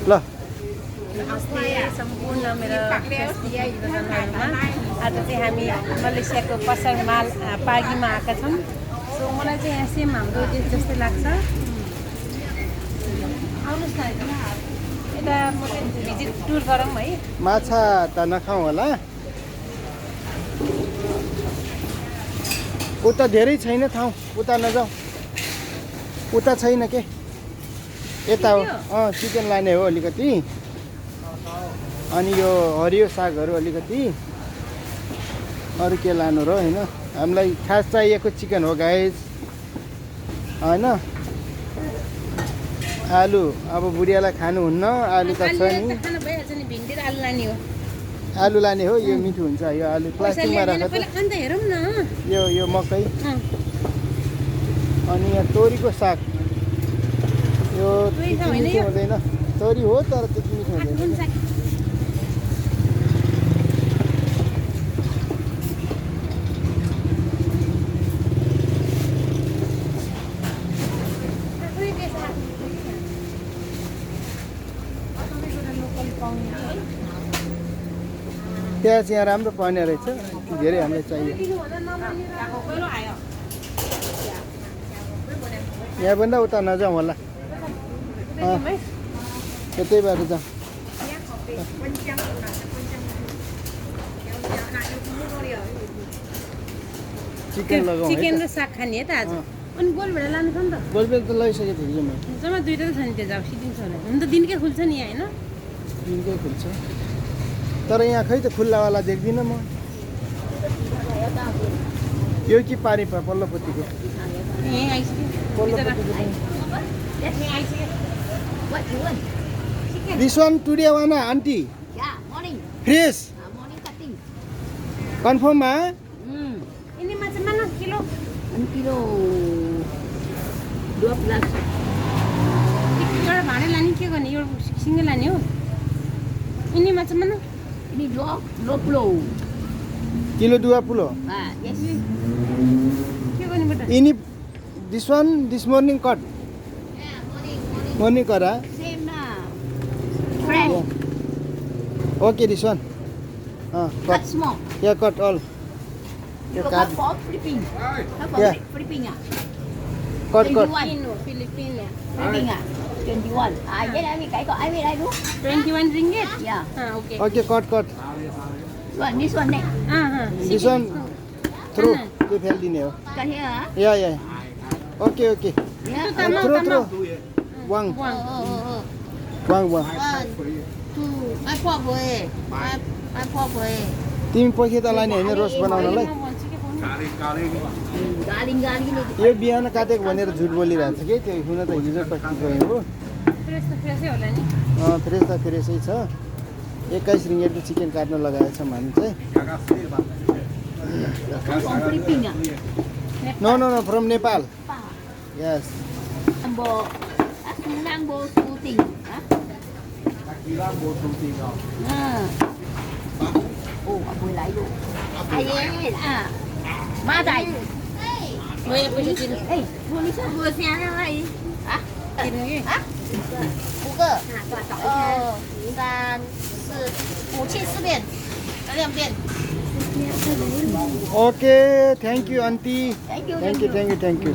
ल नमस्ते सम्पूर्ण मेरो फेसबुकमा आज चाहिँ हामी मलेसियाको पसङ माल पागीमा आएका छौँ। सो मलाई चाहिँ यहाँ सेम हाम्रो देश जस्तै लाग्छ। आउनुहोस् न यता म चाहिँ भिजिट टुर गरौँ है। माछा त नखाउँ होला, उता धेरै छैन ठाउँ, उता नजाउँ, उता छैन के, यता हो। चिकन लाने हो अलिकति, अनि यो हरियो सागहरू अलिकति, अरू के लानु र होइन। हामीलाई खास चाहिएको चिकन हो गाइस होइन। आलु अब बुढियालाई खानुहुन्न, आलु त छ नि। खानु भइहाल्छ नि, भिन्डी र आलु लाने हो। आलु लाने हो, यो मिठो हुन्छ। यो आलु प्लास्टिकमा राखेको अन्त हेरौँ न। यो मकै, अनि यहाँ तोरीको साग। यो त्यति मिठो हुँदैन, तोरी हो तर त्यति मिठो हुँदैन। प्याज यहाँ राम्रो पाउने रहेछ, धेरै हामीलाई चाहियो। यहाँभन्दा उता नजाउँ होला, यतै बाटो जाउँ। चिकन लगाउँ, चिकन र साग खाने है त आज। अनि गोलभेडा लानु छ नि त। गोलबेल त लगाइसकेको थिएँ मैले, जम्मा दुईवटा त छ नि, त्यो जाऊ सिटिङ छ होला। हुन त दिनकै खुल्छ नि यहाँ होइन, दिनकै खुल्छ, तर यहाँ खै त खुल्लावाला देख्दिनँ म। यो कि पारि पल्लोपट्टिको, यहीँ आइसक्यो। पल्लोपट्टिको This one today one auntie. Yeah, morning. Fresh. Morning cutting. Confirm ah? Ini macam mana kilo? 1 kilo 12. एउटा भाँडा लाने के गर्ने, एउटा सिङ्गै लाने हो। यिनी macam mana? Ini 20. Kilo 20. Ah, yes. के गर्ने बेटा? Ini this one this morning cut. Yeah, morning. Morning cut ah? Same na. Fresh. Okay, this one. Cut Cut. small. Yeah, cut all. You cut. cut for flipping. Cut for Yeah. flipping ah. Cut. Filipino, Filipino. Flipping ah. 21. Ah, vậy là cái có ai biết đây đúng? 21 ringgit? Yeah. Okay. Okay, cut. This one next. This one through. त्यो फालिदिने हो। Cut here ah. Yeah. Okay. Yeah. Through. Wang. Oh. Wang. 1, 2. Ai po boy. Ai po boy. तिमी पैसा त लाने होइन roast बनाउनलाई? Galing ni. यो बिहान काटेको भनेर झुट बोलिरहेको छ कि, त्यो हुन त हिजो कति गयो हो। फ्रेस त फ्रेसै होला नि। फ्रेस त फ्रेसै छ। 21 रिङ्गेटको चिकन काट्न लगाएछ हामी चाहिँ। From flipping ah. No, from Nepal. Yes. Ambo. Lambo shooting. Apoy lại luôn. Má đây. Mới bây giờ Ê, vừa xe ra đây. Hả? chín cái. Hả? 5个。2、3、4、5切4片，2片。Okay, thank you auntie. Thank you. Thank you.